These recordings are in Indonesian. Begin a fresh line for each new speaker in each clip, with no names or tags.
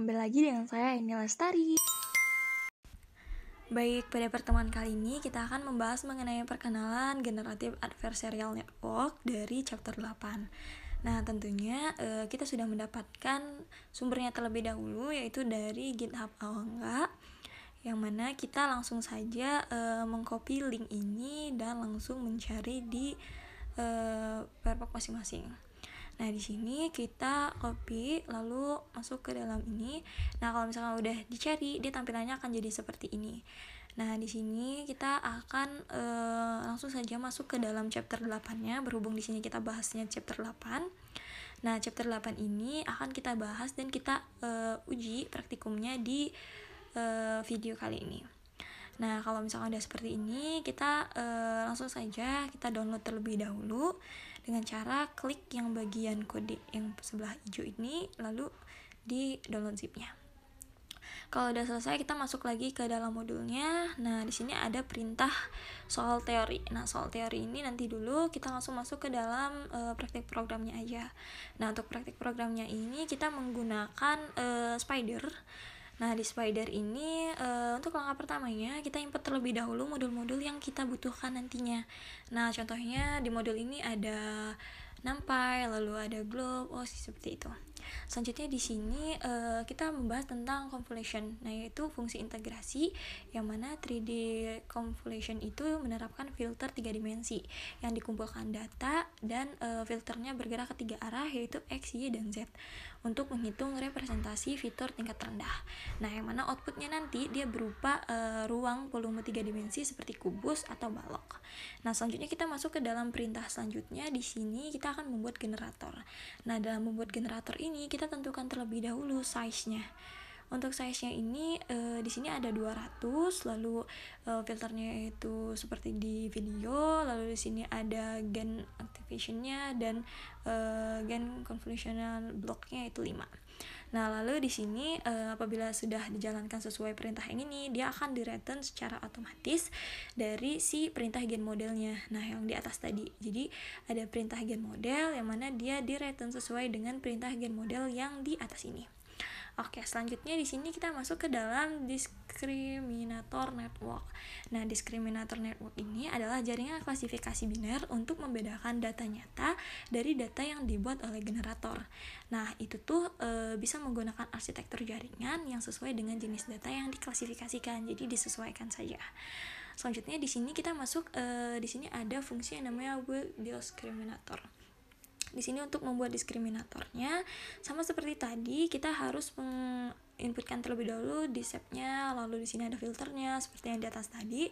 kembali lagi dengan saya Eni Lestari. Baik, pada pertemuan kali ini kita akan membahas mengenai perkenalan Generative Adversarial Network dari chapter 8. Nah, tentunya kita sudah mendapatkan sumbernya terlebih dahulu, yaitu dari GitHub Awangga, yang mana kita langsung saja mengcopy link ini dan langsung mencari di Firefox masing-masing. Nah, di sini kita copy lalu masuk ke dalam ini. Nah, kalau misalkan udah dicari, dia tampilannya akan jadi seperti ini. Nah, di sini kita akan langsung saja masuk ke dalam chapter 8-nya, berhubung di sini kita bahasnya chapter 8. Nah, chapter 8 ini akan kita bahas dan kita uji praktikumnya di video kali ini. Nah, kalau misalkan udah seperti ini, kita langsung saja kita download terlebih dahulu dengan cara klik yang bagian kode yang sebelah hijau ini, lalu di download zipnya. Kalau udah selesai, kita masuk lagi ke dalam modulnya. Nah, di sini ada perintah soal teori. Nah, soal teori ini nanti dulu, kita langsung masuk ke dalam praktik programnya aja. Nah, untuk praktik programnya ini kita menggunakan Spider. Nah, di Spider ini untuk langkah pertamanya kita import terlebih dahulu modul-modul yang kita butuhkan nantinya. Nah, contohnya di modul ini ada NumPy, lalu ada Glob, seperti itu. Selanjutnya di sini kita membahas tentang convolution. Nah, yaitu fungsi integrasi yang mana 3D convolution itu menerapkan filter 3 dimensi yang dikumpulkan data dan filternya bergerak ke 3 arah, yaitu X, Y, dan Z untuk menghitung representasi fitur tingkat rendah. Nah, yang mana outputnya nanti dia berupa ruang volume 3 dimensi seperti kubus atau balok. Nah, selanjutnya kita masuk ke dalam perintah selanjutnya. Di sini kita akan membuat generator. Nah, dalam membuat generator ini kita tentukan terlebih dahulu size-nya. Untuk size-nya ini di sini ada 200, lalu filternya itu seperti di video, lalu di sini ada gain activation-nya dan gain convolutional block-nya itu 5. Nah, lalu di sini apabila sudah dijalankan sesuai perintah yang ini, dia akan di-return secara otomatis dari si perintah gain modelnya. Nah, yang di atas tadi. Jadi ada perintah gain model yang mana dia di-return sesuai dengan perintah gain model yang di atas ini. Oke, selanjutnya di sini kita masuk ke dalam discriminator network. Nah, discriminator network ini adalah jaringan klasifikasi biner untuk membedakan data nyata dari data yang dibuat oleh generator. Nah, itu tuh bisa menggunakan arsitektur jaringan yang sesuai dengan jenis data yang diklasifikasikan. Jadi disesuaikan saja. Selanjutnya di sini kita masuk di sini ada fungsi yang namanya build discriminator. Di sini untuk membuat diskriminatornya sama seperti tadi, kita harus menginputkan terlebih dahulu di step-nya, lalu di sini ada filternya seperti yang di atas tadi.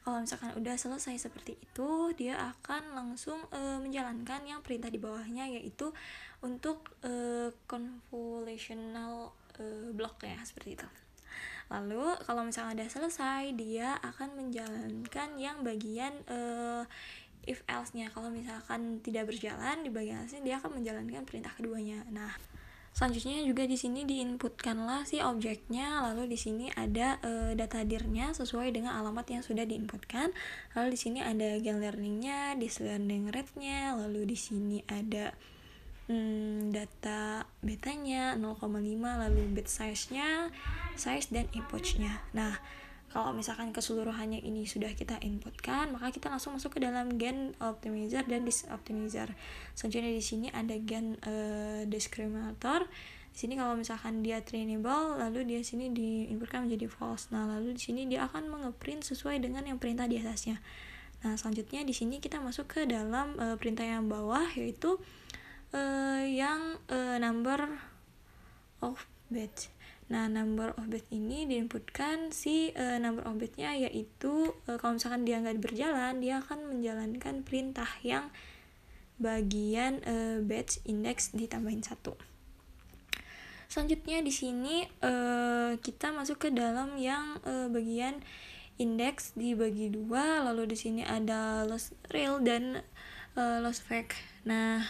Kalau misalkan udah selesai seperti itu, dia akan langsung menjalankan yang perintah di bawahnya, yaitu untuk convolutional block ya, seperti itu. Lalu kalau misalkan udah selesai, dia akan menjalankan yang bagian if else-nya. Kalau misalkan tidak berjalan di bagian else-nya, dia akan menjalankan perintah keduanya. Nah, selanjutnya juga di sini diinputkanlah si objeknya, lalu di sini ada data dir-nya sesuai dengan alamat yang sudah diinputkan. Lalu di sini ada gain learning-nya, dis learning rate-nya, lalu di sini ada data betanya 0,5, lalu bit size-nya, size dan epoch-nya. Nah, kalau misalkan keseluruhannya ini sudah kita inputkan, maka kita langsung masuk ke dalam gain optimizer dan disk optimizer. Selanjutnya di sini ada gain discriminator. Di sini kalau misalkan dia trainable, lalu dia sini diinputkan menjadi false. Nah, lalu di sini dia akan mengeprint sesuai dengan yang perintah di atasnya. Nah, selanjutnya di sini kita masuk ke dalam perintah yang bawah, yaitu yang number of bits. Nah, number of bit ini diinputkan si number of bitnya, yaitu kalau misalkan dia nggak berjalan, dia akan menjalankan perintah yang bagian batch index ditambahin 1. Selanjutnya di sini kita masuk ke dalam yang bagian index dibagi 2, lalu di sini ada loss real dan loss fact. Nah,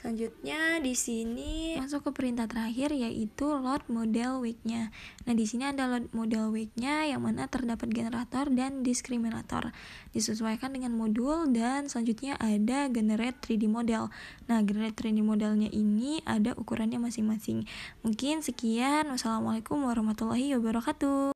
Selanjutnya di sini masuk ke perintah terakhir yaitu load model weak-nya. Nah, di sini ada load model weak-nya yang mana terdapat generator dan diskriminator. Disesuaikan dengan modul dan selanjutnya ada generate 3D model. Nah, generate 3D modelnya ini ada ukurannya masing-masing. Mungkin sekian. Wassalamualaikum warahmatullahi wabarakatuh.